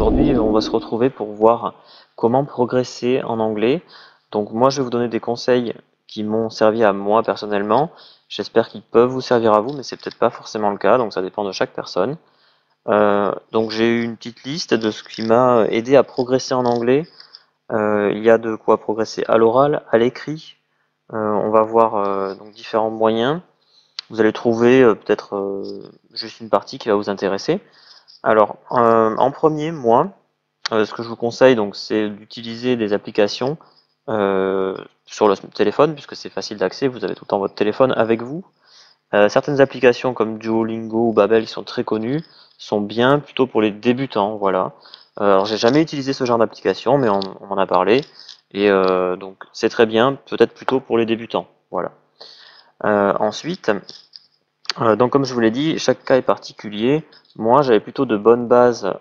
aujourd'hui, on va se retrouver pour voir comment progresser en anglais. Donc moi, je vais vous donner des conseils qui m'ont servi à moi personnellement. J'espère qu'ils peuvent vous servir à vous, mais c'est peut-être pas forcément le cas, donc ça dépend de chaque personne. Donc j'ai eu une petite liste de ce qui m'a aidé à progresser en anglais. Il y a de quoi progresser à l'oral, à l'écrit. On va voir donc différents moyens. Vous allez trouver peut-être juste une partie qui va vous intéresser. Alors, en premier, moi, ce que je vous conseille, donc, c'est d'utiliser des applications sur le téléphone, puisque c'est facile d'accès, vous avez tout le temps votre téléphone avec vous. Certaines applications comme Duolingo ou Babel, qui sont très connues, sont bien plutôt pour les débutants, voilà. Alors, j'ai jamais utilisé ce genre d'application, mais on m'en a parlé, et donc c'est très bien, peut-être plutôt pour les débutants, voilà. Ensuite, donc comme je vous l'ai dit, chaque cas est particulier. Moi, j'avais plutôt de bonnes bases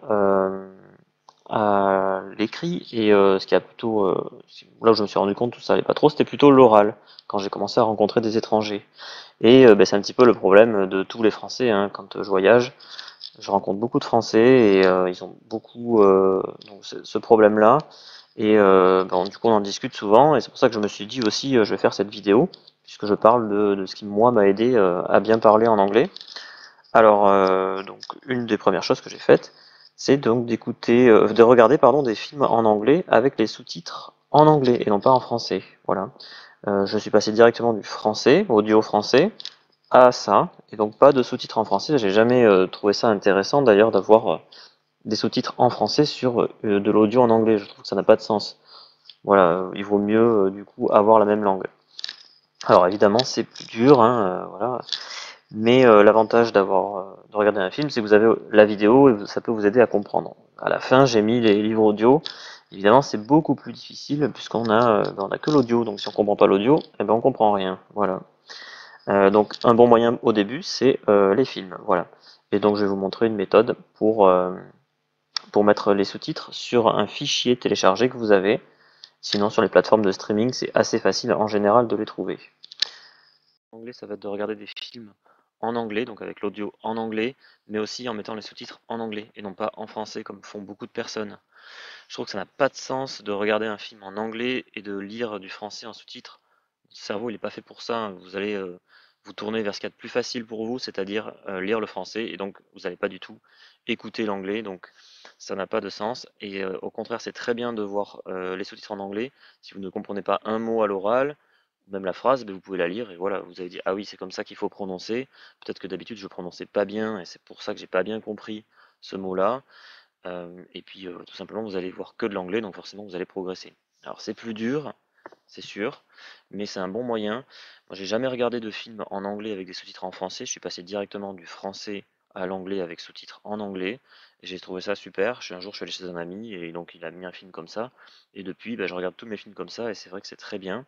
à l'écrit et ce qui a plutôt là où je me suis rendu compte que tout ça allait pas trop, c'était plutôt l'oral quand j'ai commencé à rencontrer des étrangers. Et ben, c'est un petit peu le problème de tous les Français, hein, quand je voyage. Je rencontre beaucoup de Français et ils ont beaucoup donc ce problème-là. Et bon, du coup, on en discute souvent et c'est pour ça que je me suis dit aussi, je vais faire cette vidéo puisque je parle de ce qui moi m'a aidé à bien parler en anglais. Alors, donc une des premières choses que j'ai faites, c'est donc de regarder pardon, des films en anglais avec les sous-titres en anglais et non pas en français. Voilà. Je suis passé directement du français, audio français, à ça, et donc pas de sous-titres en français. J'ai jamais trouvé ça intéressant d'ailleurs d'avoir des sous-titres en français sur de l'audio en anglais. Je trouve que ça n'a pas de sens. Voilà, il vaut mieux du coup avoir la même langue. Alors évidemment, c'est plus dur, hein, voilà. Mais l'avantage de regarder un film, c'est que vous avez la vidéo et ça peut vous aider à comprendre. À la fin, j'ai mis les livres audio. Évidemment, c'est beaucoup plus difficile puisqu'on on a que l'audio. Donc si on comprend pas l'audio, eh ben on comprend rien. Voilà. Donc un bon moyen au début, c'est les films. Voilà. Et donc je vais vous montrer une méthode pour mettre les sous-titres sur un fichier téléchargé que vous avez. Sinon, sur les plateformes de streaming, c'est assez facile en général de les trouver. En anglais, ça va être de regarder des films en anglais, donc avec l'audio en anglais, mais aussi en mettant les sous-titres en anglais et non pas en français comme font beaucoup de personnes. Je trouve que ça n'a pas de sens de regarder un film en anglais et de lire du français en sous-titres. Le cerveau, il n'est pas fait pour ça. Vous allez vous tourner vers ce qu'il y a de plus facile pour vous, c'est-à-dire lire le français, et donc vous n'allez pas du tout écouter l'anglais, donc ça n'a pas de sens. Et au contraire, c'est très bien de voir les sous-titres en anglais. Si vous ne comprenez pas un mot à l'oral, même la phrase, ben, vous pouvez la lire et voilà, vous avez dit ah oui, c'est comme ça qu'il faut prononcer. Peut-être que d'habitude je prononçais pas bien et c'est pour ça que j'ai pas bien compris ce mot-là. Et puis tout simplement vous allez voir que de l'anglais, donc forcément vous allez progresser. Alors c'est plus dur, c'est sûr, mais c'est un bon moyen. Moi j'ai jamais regardé de film en anglais avec des sous-titres en français, je suis passé directement du français à l'anglais avec sous-titres en anglais, et j'ai trouvé ça super. Un jour je suis allé chez un ami et donc il a mis un film comme ça, et depuis ben, je regarde tous mes films comme ça et c'est vrai que c'est très bien.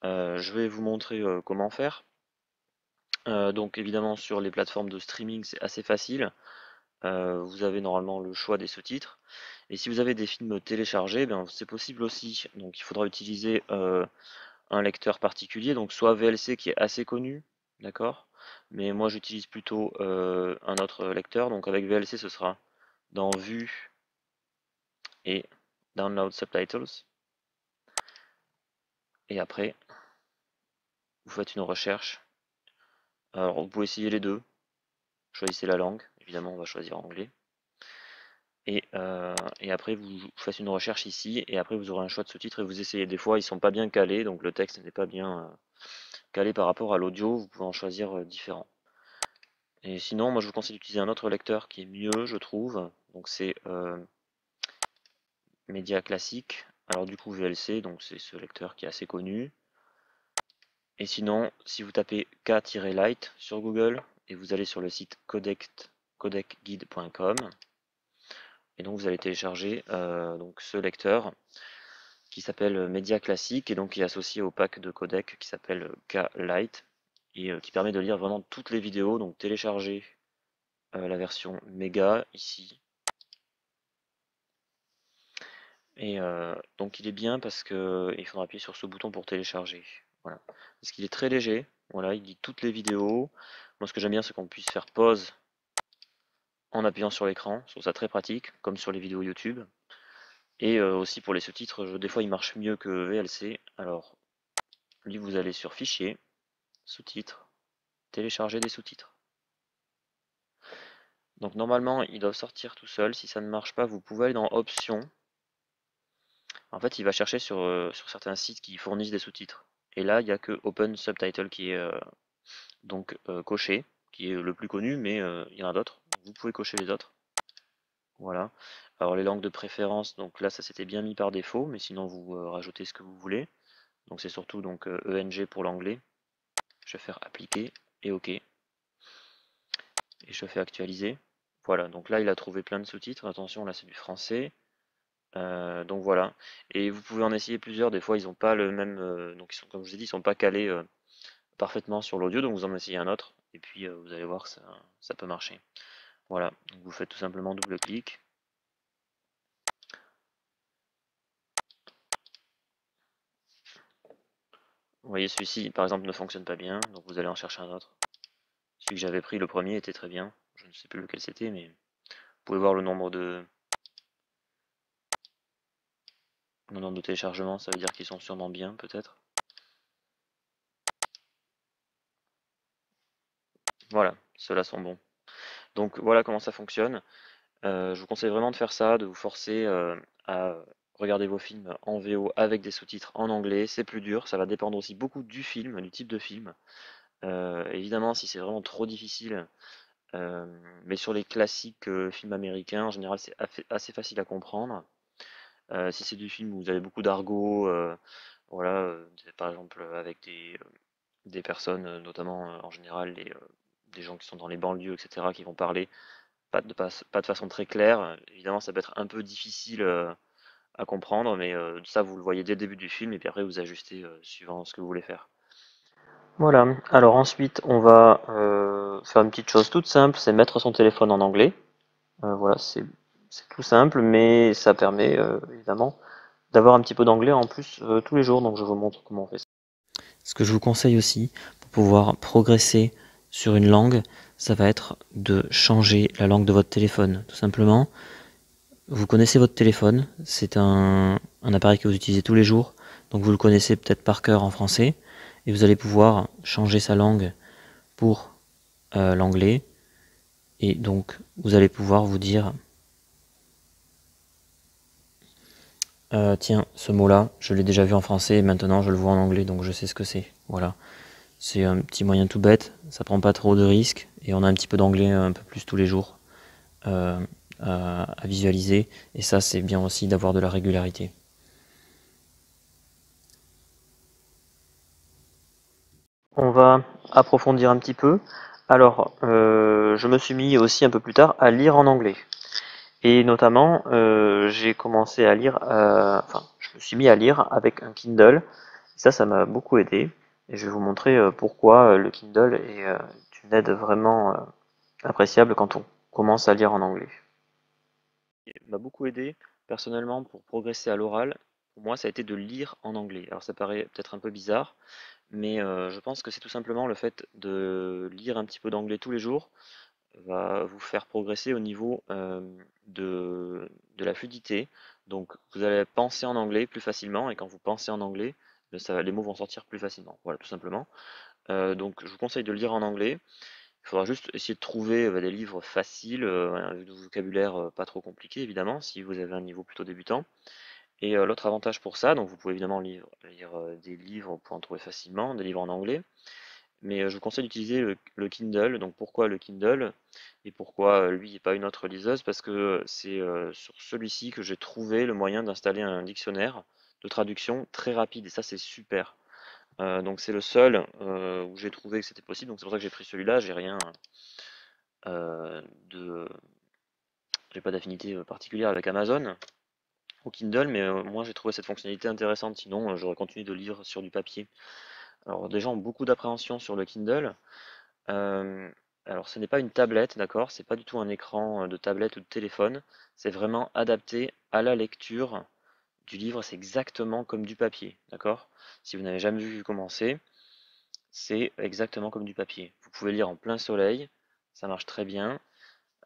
Je vais vous montrer comment faire. Donc évidemment sur les plateformes de streaming c'est assez facile. Vous avez normalement le choix des sous-titres. Et si vous avez des films téléchargés, ben, c'est possible aussi. Donc il faudra utiliser un lecteur particulier, donc soit VLC qui est assez connu, d'accord? Mais moi j'utilise plutôt un autre lecteur. Donc avec VLC ce sera dans Vue et Download Subtitles. Et après, vous faites une recherche. Alors vous pouvez essayer les deux. Choisissez la langue, évidemment on va choisir anglais. Et après vous faites une recherche ici et après vous aurez un choix de sous-titres et vous essayez. Des fois ils sont pas bien calés, donc le texte n'est pas bien calé par rapport à l'audio, vous pouvez en choisir différents. Et sinon moi je vous conseille d'utiliser un autre lecteur qui est mieux je trouve, donc c'est Media Classic. Alors du coup VLC, donc c'est ce lecteur qui est assez connu. Et sinon si vous tapez K-Lite sur Google et vous allez sur le site codecguide.com, et donc vous allez télécharger donc ce lecteur qui s'appelle Media Classic et donc qui est associé au pack de codec qui s'appelle K-Lite et qui permet de lire vraiment toutes les vidéos. Donc télécharger la version méga ici. Et donc il est bien parce que il faudra appuyer sur ce bouton pour télécharger. Voilà. Parce qu'il est très léger. Voilà, il lit toutes les vidéos. Moi ce que j'aime bien c'est qu'on puisse faire pause en appuyant sur l'écran. Je trouve ça très pratique, comme sur les vidéos YouTube. Et aussi pour les sous-titres, des fois ils marchent mieux que VLC. Alors, lui, vous allez sur Fichier, Sous-titres, Télécharger des sous-titres. Donc normalement, ils doivent sortir tout seul. Si ça ne marche pas, vous pouvez aller dans Options. En fait, il va chercher sur certains sites qui fournissent des sous-titres. Et là, il n'y a que Open Subtitle qui est donc coché, qui est le plus connu, mais il y en a d'autres. Vous pouvez cocher les autres. Voilà. Alors les langues de préférence, donc là ça s'était bien mis par défaut, mais sinon vous rajoutez ce que vous voulez. Donc c'est surtout donc ENG pour l'anglais. Je vais faire appliquer et OK. Et je fais actualiser. Voilà, donc là il a trouvé plein de sous-titres. Attention, là c'est du français. Donc voilà. Et vous pouvez en essayer plusieurs. Des fois ils n'ont pas le même. Donc ils sont, comme je vous ai dit, ils sont pas calés parfaitement sur l'audio. Donc vous en essayez un autre. Et puis vous allez voir que ça peut marcher. Voilà. Donc vous faites tout simplement double-clic. Vous voyez, celui-ci, par exemple, ne fonctionne pas bien, donc vous allez en chercher un autre. Celui que j'avais pris, le premier, était très bien. Je ne sais plus lequel c'était, mais vous pouvez voir le nombre de téléchargements, ça veut dire qu'ils sont sûrement bien, peut-être. Voilà, ceux-là sont bons. Donc voilà comment ça fonctionne. Je vous conseille vraiment de faire ça, de vous forcer à regarder vos films en VO avec des sous-titres en anglais. C'est plus dur, ça va dépendre aussi beaucoup du film, du type de film. Évidemment, si c'est vraiment trop difficile, mais sur les classiques films américains, en général, c'est assez facile à comprendre. Si c'est du film où vous avez beaucoup d'argot, voilà, par exemple avec des personnes, notamment en général des gens qui sont dans les banlieues, etc., qui vont parler pas de façon très claire. Évidemment, ça peut être un peu difficile à comprendre, mais ça, vous le voyez dès le début du film, et puis après, vous ajustez suivant ce que vous voulez faire. Voilà, alors ensuite, on va faire une petite chose toute simple, c'est mettre son téléphone en anglais. Voilà, c'est tout simple, mais ça permet évidemment d'avoir un petit peu d'anglais en plus tous les jours, donc je vous montre comment on fait ça. Ce que je vous conseille aussi pour pouvoir progresser sur une langue, ça va être de changer la langue de votre téléphone. Tout simplement, vous connaissez votre téléphone, c'est un appareil que vous utilisez tous les jours, donc vous le connaissez peut-être par cœur en français, et vous allez pouvoir changer sa langue pour l'anglais, et donc vous allez pouvoir vous dire tiens, ce mot-là, je l'ai déjà vu en français et maintenant je le vois en anglais, donc je sais ce que c'est. Voilà. C'est un petit moyen tout bête, ça prend pas trop de risques et on a un petit peu d'anglais un peu plus tous les jours euh, à visualiser. Et ça, c'est bien aussi d'avoir de la régularité. On va approfondir un petit peu. Alors, je me suis mis aussi un peu plus tard à lire en anglais. Et notamment, j'ai commencé à lire, enfin, je me suis mis à lire avec un Kindle. Ça m'a beaucoup aidé. Et je vais vous montrer pourquoi le Kindle est une aide vraiment appréciable quand on commence à lire en anglais. Il m'a beaucoup aidé personnellement pour progresser à l'oral. Pour moi, ça a été de lire en anglais. Alors ça paraît peut-être un peu bizarre, mais je pense que c'est tout simplement le fait de lire un petit peu d'anglais tous les jours va vous faire progresser au niveau de la fluidité. Donc vous allez penser en anglais plus facilement et quand vous pensez en anglais, les mots vont sortir plus facilement. Voilà, tout simplement. Donc je vous conseille de lire en anglais. Il faudra juste essayer de trouver des livres faciles, avec du vocabulaire pas trop compliqué évidemment, si vous avez un niveau plutôt débutant. Et l'autre avantage pour ça, donc vous pouvez évidemment lire des livres pour en trouver facilement, des livres en anglais, mais je vous conseille d'utiliser le Kindle. Donc pourquoi le Kindle et pourquoi lui et pas une autre liseuse? Parce que c'est sur celui-ci que j'ai trouvé le moyen d'installer un dictionnaire de traduction très rapide et ça c'est super. Donc c'est le seul où j'ai trouvé que c'était possible, donc c'est pour ça que j'ai pris celui-là. Euh, de, j'ai pas d'affinité particulière avec Amazon ou Kindle, mais moi j'ai trouvé cette fonctionnalité intéressante. Sinon, j'aurais continué de lire sur du papier. Alors, des gens ont beaucoup d'appréhension sur le Kindle. Euh, alors, ce n'est pas une tablette, d'accord? C'est pas du tout un écran de tablette ou de téléphone. C'est vraiment adapté à la lecture du livre. C'est exactement comme du papier, d'accord? Si vous n'avez jamais vu comment c'est exactement comme du papier. Vous pouvez lire en plein soleil, ça marche très bien.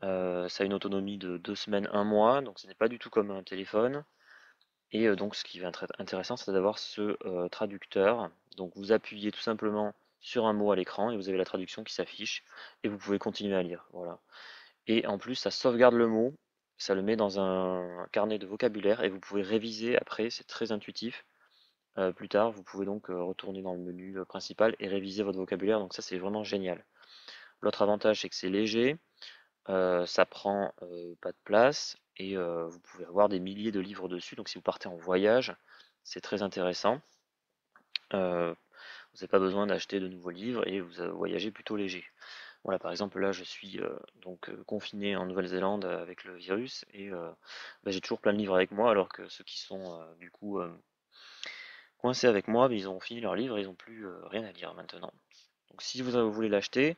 Ça a une autonomie de 2 semaines, 1 mois, donc ce n'est pas du tout comme un téléphone. Et donc ce qui va être intéressant, c'est d'avoir ce traducteur. Donc vous appuyez tout simplement sur un mot à l'écran et vous avez la traduction qui s'affiche et vous pouvez continuer à lire. Voilà. Et en plus, ça sauvegarde le mot, ça le met dans un carnet de vocabulaire et vous pouvez réviser après, c'est très intuitif. Plus tard, vous pouvez donc retourner dans le menu principal et réviser votre vocabulaire, donc ça c'est vraiment génial. L'autre avantage, c'est que c'est léger, ça prend pas de place et vous pouvez avoir des milliers de livres dessus, donc si vous partez en voyage, c'est très intéressant. Vous n'avez pas besoin d'acheter de nouveaux livres et vous voyagez plutôt léger. Voilà, par exemple, là, je suis confiné en Nouvelle-Zélande avec le virus et bah, j'ai toujours plein de livres avec moi, alors que ceux qui sont du coup coincés avec moi, bah, ils ont fini leur livre et ils n'ont plus rien à lire maintenant. Donc, si vous voulez l'acheter,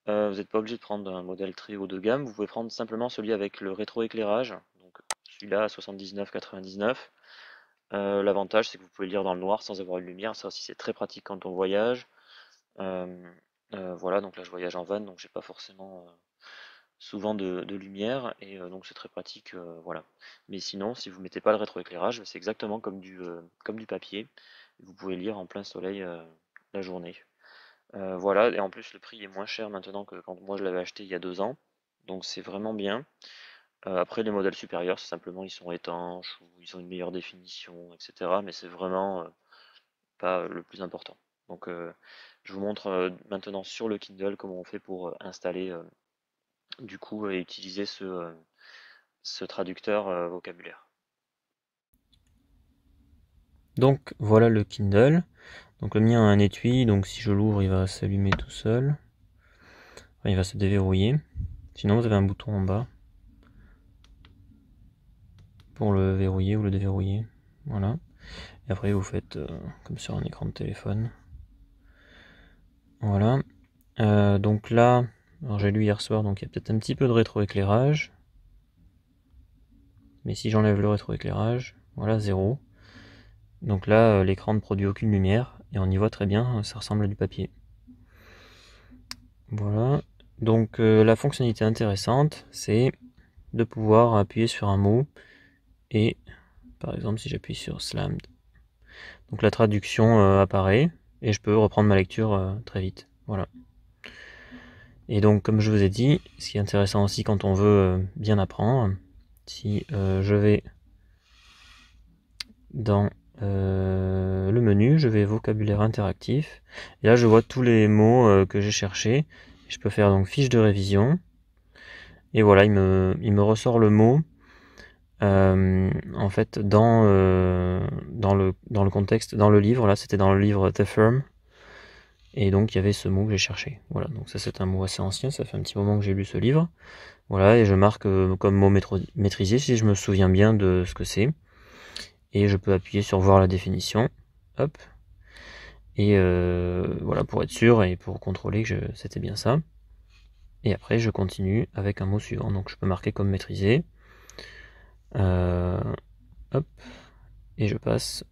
vous n'êtes pas obligé de prendre un modèle très haut de gamme, vous pouvez prendre simplement celui avec le rétroéclairage, donc celui-là à 79,99. L'avantage, c'est que vous pouvez lire dans le noir sans avoir une lumière, ça aussi c'est très pratique quand on voyage. Euh, voilà, donc là je voyage en van, donc j'ai pas forcément souvent de lumière et donc c'est très pratique, voilà. Mais sinon, si vous mettez pas le rétroéclairage, c'est exactement comme du papier. Vous pouvez lire en plein soleil la journée. Voilà, et en plus le prix est moins cher maintenant que quand moi je l'avais acheté il y a 2 ans, donc c'est vraiment bien. Après les modèles supérieurs, c'est simplement ils sont étanches ou ils ont une meilleure définition, etc. Mais c'est vraiment pas le plus important. Donc je vous montre maintenant sur le Kindle comment on fait pour installer du coup et utiliser ce traducteur vocabulaire. Donc voilà le Kindle. Donc le mien a un étui, donc si je l'ouvre, il va s'allumer tout seul. Enfin, il va se déverrouiller. Sinon, vous avez un bouton en bas pour le verrouiller ou le déverrouiller. Voilà. Et après, vous faites comme sur un écran de téléphone. Voilà. Donc là, j'ai lu hier soir, donc il y a peut-être un petit peu de rétroéclairage. Mais si j'enlève le rétroéclairage, voilà, 0. Donc là, l'écran ne produit aucune lumière et on y voit très bien, ça ressemble à du papier. Voilà. Donc la fonctionnalité intéressante, c'est de pouvoir appuyer sur un mot et, par exemple, si j'appuie sur slammed, donc la traduction apparaît et je peux reprendre ma lecture très vite. Voilà. Et donc, comme je vous ai dit, ce qui est intéressant aussi quand on veut bien apprendre, si je vais dans le menu, je vais vocabulaire interactif. Et là, je vois tous les mots que j'ai cherchés. Je peux faire donc fiche de révision. Et voilà, il me ressort le mot. En fait, dans le contexte, dans le livre, là, c'était dans le livre The Firm. Et donc, il y avait ce mot que j'ai cherché. Voilà, donc ça, c'est un mot assez ancien. Ça fait un petit moment que j'ai lu ce livre. Voilà, et je marque comme mot maîtrisé si je me souviens bien de ce que c'est. Et je peux appuyer sur voir la définition. Hop. Et voilà, pour être sûr et pour contrôler que c'était bien ça. Et après, je continue avec un mot suivant. Donc, je peux marquer comme maîtrisé. Hop. Et je passe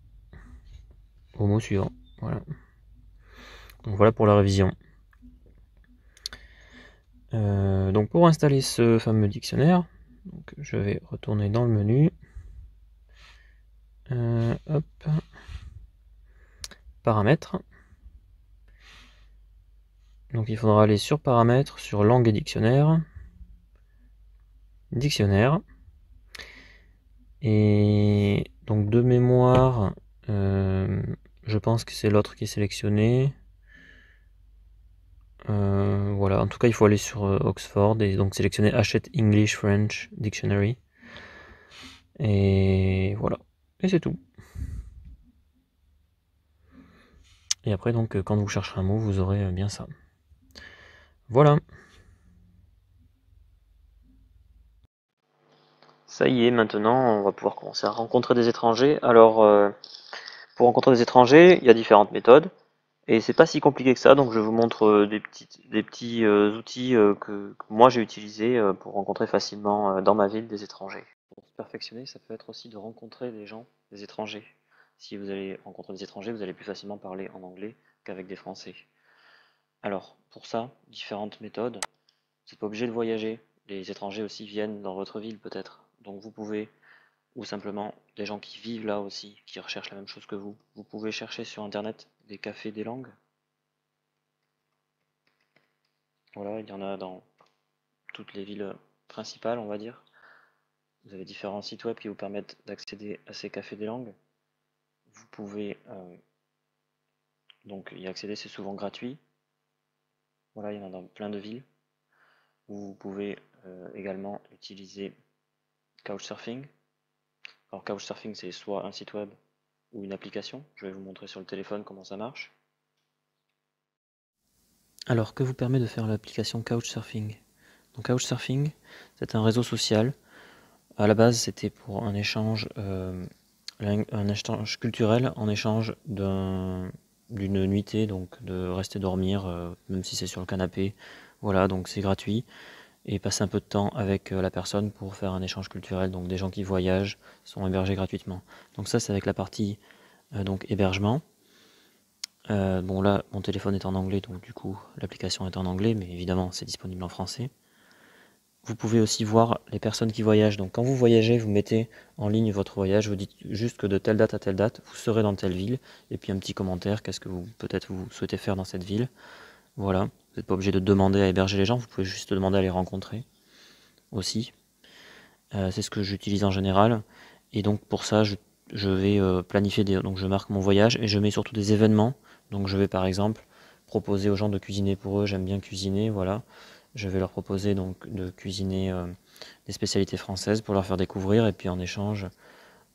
au mot suivant. Voilà. Donc, voilà pour la révision. Donc, pour installer ce fameux dictionnaire, donc, je vais retourner dans le menu. Hop. Paramètres. Donc il faudra aller sur paramètres, sur langue et dictionnaire. Dictionnaire. Et donc de mémoire, je pense que c'est l'autre qui est sélectionné. Voilà, en tout cas il faut aller sur Oxford et donc sélectionner Hachette English French Dictionary. Et voilà. Et c'est tout. Et après donc quand vous chercherez un mot, vous aurez bien ça. Voilà. Ça y est, maintenant on va pouvoir commencer à rencontrer des étrangers. Alors pour rencontrer des étrangers, il y a différentes méthodes. Et c'est pas si compliqué que ça, donc je vous montre des petits outils que moi j'ai utilisés pour rencontrer facilement dans ma ville des étrangers. Pour se perfectionner, ça peut être aussi de rencontrer des gens, des étrangers. Si vous allez rencontrer des étrangers, vous allez plus facilement parler en anglais qu'avec des Français. Alors, pour ça, différentes méthodes. Vous n'êtes pas obligé de voyager. les étrangers aussi viennent dans votre ville peut-être. Donc vous pouvez, ou simplement des gens qui vivent là aussi, qui recherchent la même chose que vous pouvez chercher sur internet des cafés des langues. Voilà, il y en a dans toutes les villes principales, on va dire. Vous avez différents sites web qui vous permettent d'accéder à ces cafés des langues. Vous pouvez donc y accéder, c'est souvent gratuit. Voilà, il y en a dans plein de villes. Vous pouvez également utiliser Couchsurfing. Alors Couchsurfing, c'est soit un site web ou une application. Je vais vous montrer sur le téléphone comment ça marche. Alors, que vous permet de faire l'application Couchsurfing? Donc Couchsurfing, c'est un réseau social. À la base, c'était pour un échange culturel en échange d'une nuitée, donc de rester dormir, même si c'est sur le canapé. Voilà, donc c'est gratuit. Et passer un peu de temps avec la personne pour faire un échange culturel. Donc des gens qui voyagent sont hébergés gratuitement. Donc ça, c'est avec la partie donc hébergement. Bon là, mon téléphone est en anglais, donc du coup, l'application est en anglais, mais évidemment, c'est disponible en français. Vous pouvez aussi voir les personnes qui voyagent. Donc quand vous voyagez, vous mettez en ligne votre voyage, vous dites juste que de telle date à telle date, vous serez dans telle ville, et puis un petit commentaire, qu'est-ce que vous peut-être vous souhaitez faire dans cette ville. Voilà, vous n'êtes pas obligé de demander à héberger les gens, vous pouvez juste demander à les rencontrer aussi. C'est ce que j'utilise en général. Et donc pour ça, je vais planifier donc je marque mon voyage et je mets surtout des événements. Donc je vais par exemple proposer aux gens de cuisiner pour eux. J'aime bien cuisiner, voilà. Je vais leur proposer donc de cuisiner des spécialités françaises pour leur faire découvrir. Et puis en échange,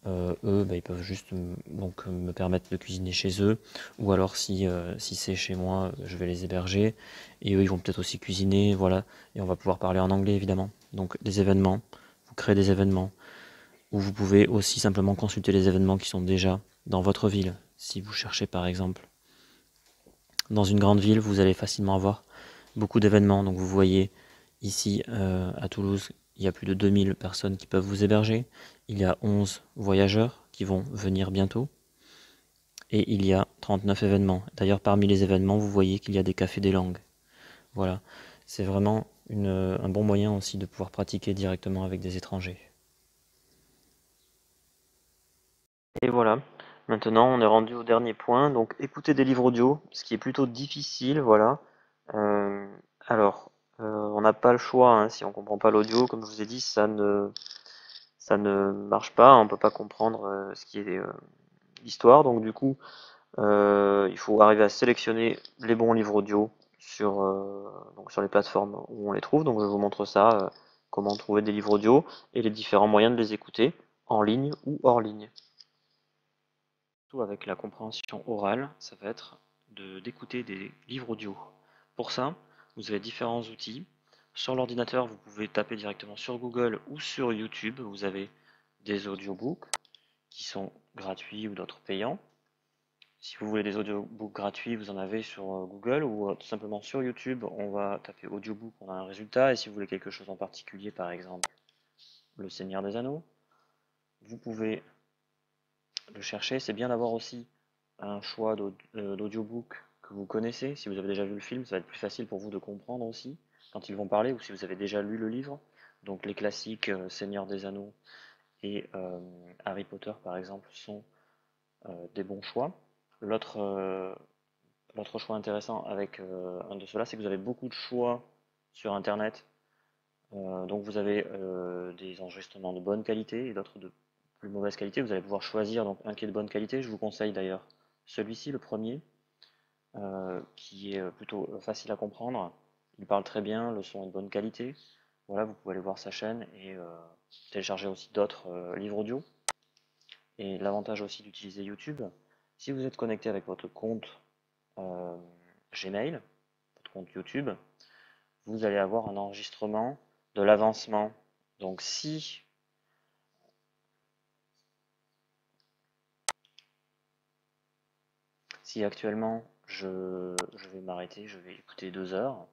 eux, bah, ils peuvent juste donc me permettre de cuisiner chez eux. Ou alors si c'est chez moi, je vais les héberger. Et eux, ils vont peut-être aussi cuisiner, voilà. Et on va pouvoir parler en anglais évidemment. Donc des événements. Vous créez des événements, ou vous pouvez aussi simplement consulter les événements qui sont déjà dans votre ville. Si vous cherchez par exemple dans une grande ville, vous allez facilement avoir beaucoup d'événements. Donc vous voyez ici à Toulouse, il y a plus de 2000 personnes qui peuvent vous héberger. Il y a 11 voyageurs qui vont venir bientôt. Et il y a 39 événements. D'ailleurs, parmi les événements, vous voyez qu'il y a des cafés des langues. Voilà, c'est vraiment un bon moyen aussi de pouvoir pratiquer directement avec des étrangers. Et voilà, maintenant on est rendu au dernier point, donc écouter des livres audio, ce qui est plutôt difficile, voilà. Euh, alors, on n'a pas le choix, hein, si on comprend pas l'audio, comme je vous ai dit, ça ne marche pas, on peut pas comprendre ce qui est l'histoire, donc du coup, il faut arriver à sélectionner les bons livres audio donc sur les plateformes où on les trouve, donc je vous montre ça, comment trouver des livres audio et les différents moyens de les écouter, en ligne ou hors ligne. Surtout avec la compréhension orale, ça va être d'écouter des livres audio. Pour ça, vous avez différents outils. Sur l'ordinateur, vous pouvez taper directement sur Google ou sur YouTube. Vous avez des audiobooks qui sont gratuits ou d'autres payants. Si vous voulez des audiobooks gratuits, vous en avez sur Google ou tout simplement sur YouTube. On va taper audiobook, on a un résultat. Et si vous voulez quelque chose en particulier, par exemple Le Seigneur des Anneaux, vous pouvez le chercher. C'est bien d'avoir aussi un choix d'audiobook que vous connaissez. Si vous avez déjà vu le film, ça va être plus facile pour vous de comprendre aussi quand ils vont parler, ou si vous avez déjà lu le livre. Donc les classiques Seigneur des Anneaux et Harry Potter par exemple sont des bons choix. L'autre choix intéressant avec un de ceux-là, c'est que vous avez beaucoup de choix sur Internet. Donc vous avez des enregistrements de bonne qualité et d'autres de plus mauvaise qualité. Vous allez pouvoir choisir donc un qui est de bonne qualité. Je vous conseille d'ailleurs celui-ci, le premier, qui est plutôt facile à comprendre. Il parle très bien, le son est de bonne qualité. Voilà, vous pouvez aller voir sa chaîne et télécharger aussi d'autres livres audio. Et l'avantage aussi d'utiliser YouTube, si vous êtes connecté avec votre compte euh, Gmail, votre compte YouTube, vous allez avoir un enregistrement de l'avancement. Donc si actuellement je vais m'arrêter, je vais écouter 2 heures,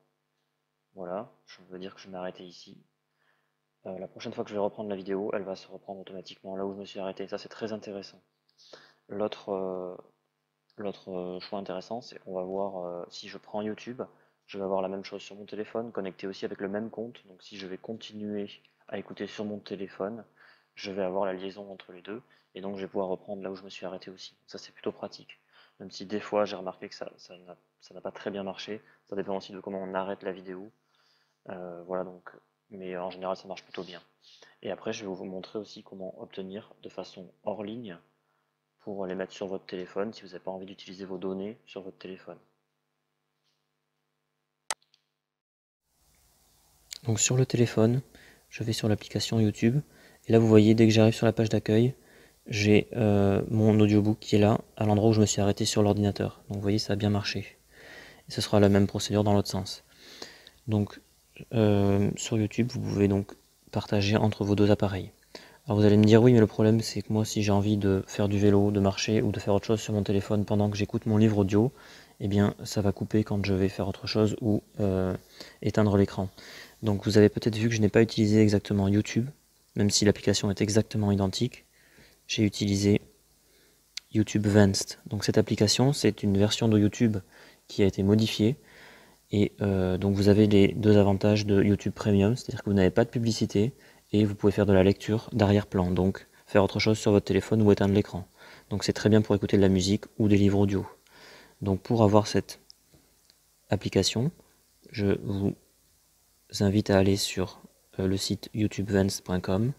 voilà, je veux dire que je vais m'arrêter ici. La prochaine fois que je vais reprendre la vidéo, elle va se reprendre automatiquement là où je me suis arrêté. Ça, c'est très intéressant. L'autre choix intéressant, c'est on va voir si je prends YouTube, je vais avoir la même chose sur mon téléphone, connecté aussi avec le même compte. Donc si je vais continuer à écouter sur mon téléphone, je vais avoir la liaison entre les deux, et donc je vais pouvoir reprendre là où je me suis arrêté aussi. Ça c'est plutôt pratique. Même si des fois j'ai remarqué que ça n'a pas très bien marché, ça dépend aussi de comment on arrête la vidéo. Voilà donc, mais en général ça marche plutôt bien. Et après je vais vous montrer aussi comment obtenir de façon hors ligne pour les mettre sur votre téléphone si vous n'avez pas envie d'utiliser vos données sur votre téléphone. Donc sur le téléphone, je vais sur l'application YouTube, et là vous voyez, dès que j'arrive sur la page d'accueil, j'ai mon audiobook qui est là, à l'endroit où je me suis arrêté sur l'ordinateur. Donc vous voyez, ça a bien marché. Et ce sera la même procédure dans l'autre sens. Donc sur YouTube, vous pouvez donc partager entre vos deux appareils. Alors vous allez me dire, oui, mais le problème c'est que moi, si j'ai envie de faire du vélo, de marcher ou de faire autre chose sur mon téléphone pendant que j'écoute mon livre audio, eh bien ça va couper quand je vais faire autre chose ou éteindre l'écran. Donc vous avez peut-être vu que je n'ai pas utilisé exactement YouTube, même si l'application est exactement identique. J'ai utilisé YouTube Vanced. Donc cette application, c'est une version de YouTube qui a été modifiée. Et donc vous avez les deux avantages de YouTube Premium, c'est-à-dire que vous n'avez pas de publicité et vous pouvez faire de la lecture d'arrière-plan, donc faire autre chose sur votre téléphone ou éteindre l'écran. Donc c'est très bien pour écouter de la musique ou des livres audio. Donc pour avoir cette application, je vous invite à aller sur le site youtubevents.com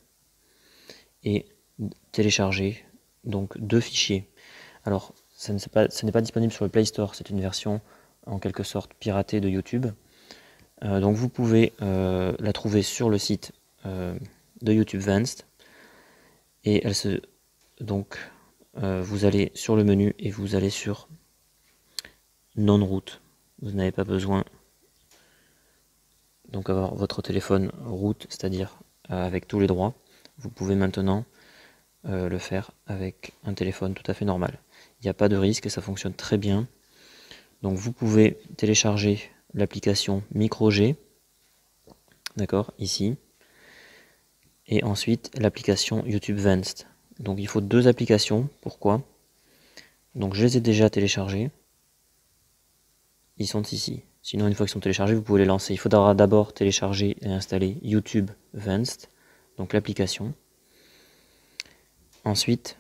et télécharger donc deux fichiers. Alors ce n'est pas disponible sur le Play Store, c'est une version en quelque sorte piratée de YouTube. Donc vous pouvez la trouver sur le site de YouTube Vanced, et vous allez sur le menu et vous allez sur non-route. Vous n'avez pas besoin donc avoir votre téléphone route, c'est-à-dire avec tous les droits. Vous pouvez maintenant le faire avec un téléphone tout à fait normal. Il n'y a pas de risque et ça fonctionne très bien. Donc vous pouvez télécharger l'application MicroG, d'accord, ici, et ensuite l'application YouTube Vanced. Donc il faut deux applications. Pourquoi? Donc je les ai déjà téléchargées. Ils sont ici. Sinon, une fois qu'ils sont téléchargés, vous pouvez les lancer. Il faudra d'abord télécharger et installer YouTube Vanced, donc l'application. Ensuite,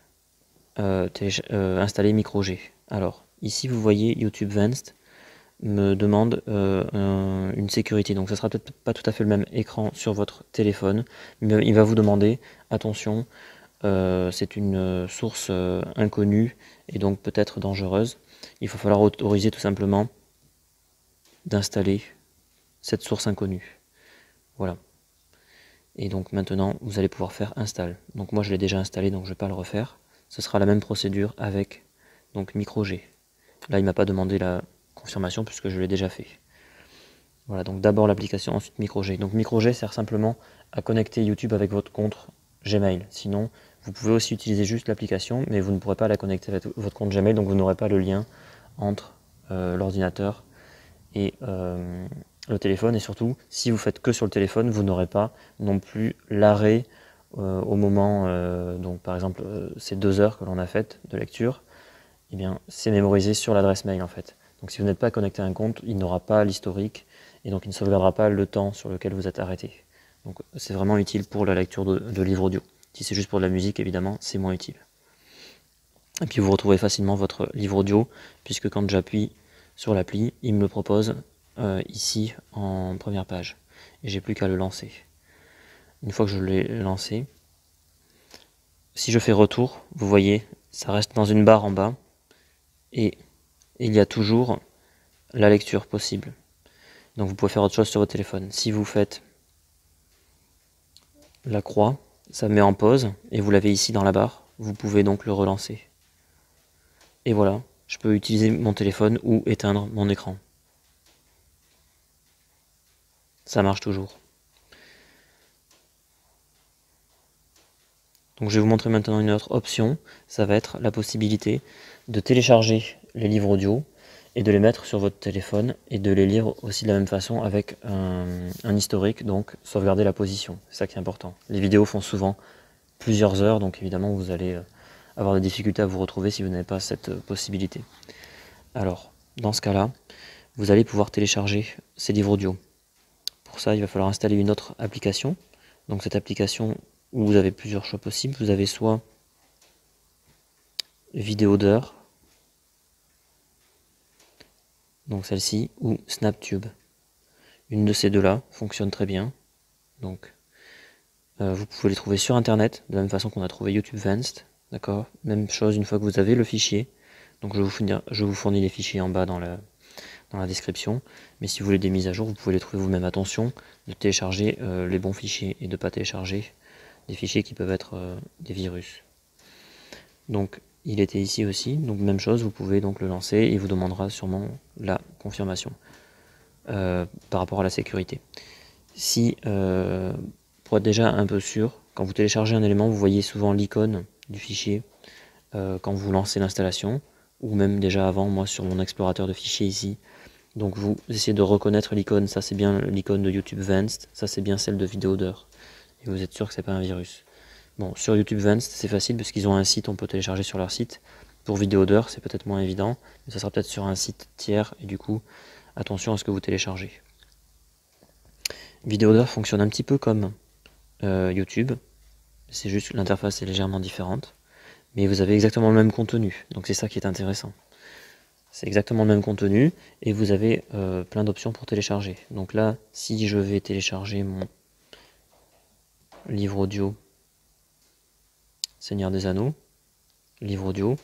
installer MicroG. Alors, ici, vous voyez YouTube Vanced me demande une sécurité. Donc, ça sera peut-être pas tout à fait le même écran sur votre téléphone, mais il va vous demander, attention, c'est une source inconnue et donc peut-être dangereuse. Il va falloir autoriser tout simplement d'installer cette source inconnue. Voilà. Et donc maintenant, vous allez pouvoir faire install. Donc moi, je l'ai déjà installé, donc je ne vais pas le refaire. Ce sera la même procédure avec donc MicroG. Là, il ne m'a pas demandé la confirmation puisque je l'ai déjà fait. Voilà, donc d'abord l'application, ensuite MicroG. Donc MicroG sert simplement à connecter YouTube avec votre compte Gmail. Sinon, vous pouvez aussi utiliser juste l'application, mais vous ne pourrez pas la connecter avec votre compte Gmail, donc vous n'aurez pas le lien entre l'ordinateur et le téléphone. Et surtout, si vous faites que sur le téléphone, vous n'aurez pas non plus l'arrêt au moment, donc par exemple ces 2 heures que l'on a faites de lecture, eh bien c'est mémorisé sur l'adresse mail en fait. Donc si vous n'êtes pas connecté à un compte, il n'aura pas l'historique et donc il ne sauvegardera pas le temps sur lequel vous êtes arrêté. Donc c'est vraiment utile pour la lecture de livres audio. Si c'est juste pour de la musique, évidemment, c'est moins utile. Et puis vous retrouvez facilement votre livre audio, puisque quand j'appuie sur l'appli, il me le propose ici en première page. Et j'ai plus qu'à le lancer. Une fois que je l'ai lancé, si je fais retour, vous voyez, ça reste dans une barre en bas, et il y a toujours la lecture possible. Donc vous pouvez faire autre chose sur votre téléphone. Si vous faites la croix, ça met en pause, et vous l'avez ici dans la barre, vous pouvez donc le relancer. Et voilà, je peux utiliser mon téléphone ou éteindre mon écran. Ça marche toujours. Donc je vais vous montrer maintenant une autre option, ça va être la possibilité de télécharger les livres audio et de les mettre sur votre téléphone et de les lire aussi de la même façon avec un historique, donc sauvegarder la position, c'est ça qui est important. Les vidéos font souvent plusieurs heures, donc évidemment vous allez avoir des difficultés à vous retrouver si vous n'avez pas cette possibilité. Alors, dans ce cas-là, vous allez pouvoir télécharger ces livres audio. Pour ça, il va falloir installer une autre application. Donc cette application, où vous avez plusieurs choix possibles, vous avez soit Videoder, donc celle-ci, ou Snaptube. Une de ces deux-là fonctionne très bien. Donc vous pouvez les trouver sur internet, de la même façon qu'on a trouvé YouTube Vanced. D'accord. Même chose une fois que vous avez le fichier. Donc je vous fournis les fichiers en bas dans la description. Mais si vous voulez des mises à jour, vous pouvez les trouver vous-même. Attention de télécharger les bons fichiers et de ne pas télécharger des fichiers qui peuvent être des virus. Donc il était ici aussi, donc même chose, vous pouvez donc le lancer et il vous demandera sûrement la confirmation par rapport à la sécurité. Si, pour être déjà un peu sûr, quand vous téléchargez un élément, vous voyez souvent l'icône du fichier quand vous lancez l'installation, ou même déjà avant, moi sur mon explorateur de fichiers ici. Donc vous essayez de reconnaître l'icône, ça c'est bien l'icône de YouTube Vanced, ça c'est bien celle de Videoder. Et vous êtes sûr que c'est pas un virus. Bon, sur YouTube Vanced, c'est facile parce qu'ils ont un site, on peut télécharger sur leur site. Pour Videoder, c'est peut-être moins évident, mais ça sera peut-être sur un site tiers, et du coup, attention à ce que vous téléchargez. Videoder fonctionne un petit peu comme YouTube, c'est juste que l'interface est légèrement différente, mais vous avez exactement le même contenu, donc c'est ça qui est intéressant. C'est exactement le même contenu, et vous avez plein d'options pour télécharger. Donc là, si je vais télécharger mon livre audio Seigneur des Anneaux, livre audio,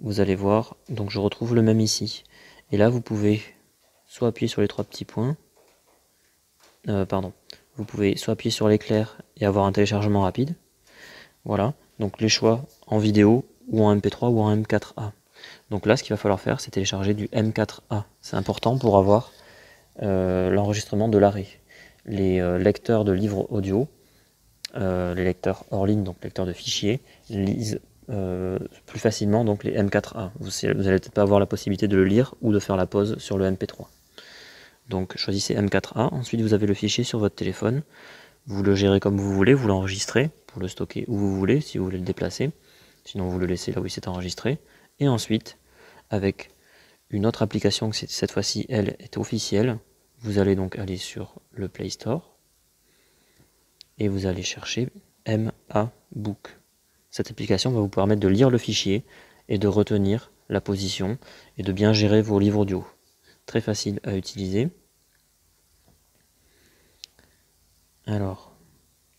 vous allez voir, donc je retrouve le même ici. Et là, vous pouvez soit appuyer sur les trois petits points, vous pouvez soit appuyer sur l'éclair et avoir un téléchargement rapide. Voilà, donc les choix en vidéo, ou en MP3 ou en M4A. Donc là, ce qu'il va falloir faire, c'est télécharger du M4A. C'est important pour avoir l'enregistrement de l'arrêt. Les lecteurs de livres audio, les lecteurs hors ligne, donc lecteurs de fichiers, lisent plus facilement donc les M4A. Vous n'allez peut-être pas avoir la possibilité de le lire ou de faire la pause sur le MP3. Donc choisissez M4A, ensuite vous avez le fichier sur votre téléphone, vous le gérez comme vous voulez, vous l'enregistrez pour le stocker où vous voulez, si vous voulez le déplacer, sinon vous le laissez là où il s'est enregistré, et ensuite, avec une autre application, que cette fois-ci elle est officielle, vous allez donc aller sur le Play Store, et vous allez chercher MABook. Cette application va vous permettre de lire le fichier et de retenir la position et de bien gérer vos livres audio. Très facile à utiliser. Alors,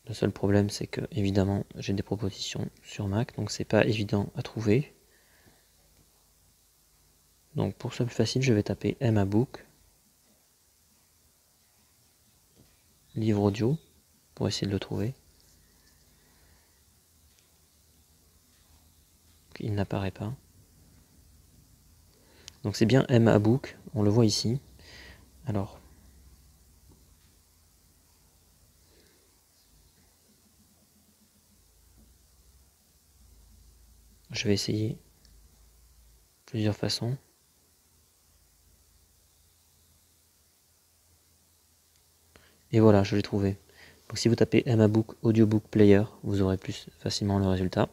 le seul problème c'est que évidemment j'ai des propositions sur Mac, donc c'est pas évident à trouver. Donc pour ça plus facile, je vais taper MABook, livre audio, pour essayer de le trouver. Il n'apparaît pas. Donc c'est bien MABook, on le voit ici. Alors, je vais essayer plusieurs façons. Et voilà, je l'ai trouvé. Donc si vous tapez MABook Audiobook Player, vous aurez plus facilement le résultat.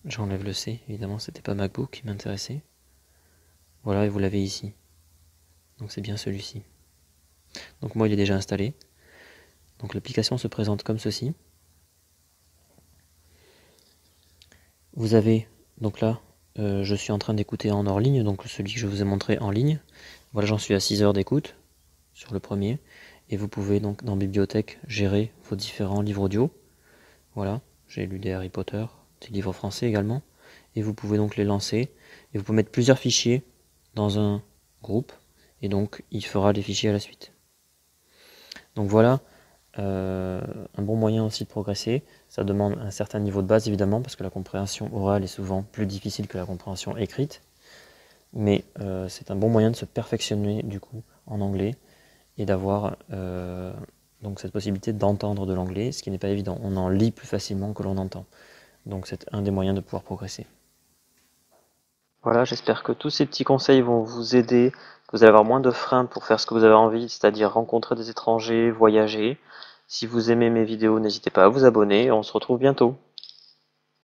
J'enlève le C, évidemment c'était pas MacBook qui m'intéressait. Voilà, et vous l'avez ici. Donc c'est bien celui-ci. Donc moi il est déjà installé. Donc l'application se présente comme ceci. Vous avez, donc là, je suis en train d'écouter en hors ligne, donc celui que je vous ai montré en ligne. Voilà, j'en suis à 6 heures d'écoute sur le premier. Et vous pouvez donc dans Bibliothèque gérer vos différents livres audio. Voilà, j'ai lu des Harry Potter, des livres français également. Et vous pouvez donc les lancer. Et vous pouvez mettre plusieurs fichiers dans un groupe. Et donc il fera les fichiers à la suite. Donc voilà, un bon moyen aussi de progresser. Ça demande un certain niveau de base évidemment, parce que la compréhension orale est souvent plus difficile que la compréhension écrite. Mais c'est un bon moyen de se perfectionner du coup en anglais et d'avoir donc cette possibilité d'entendre de l'anglais, ce qui n'est pas évident. On en lit plus facilement que l'on entend. Donc c'est un des moyens de pouvoir progresser. Voilà, j'espère que tous ces petits conseils vont vous aider, que vous allez avoir moins de freins pour faire ce que vous avez envie, c'est-à-dire rencontrer des étrangers, voyager. Si vous aimez mes vidéos, n'hésitez pas à vous abonner. On se retrouve bientôt.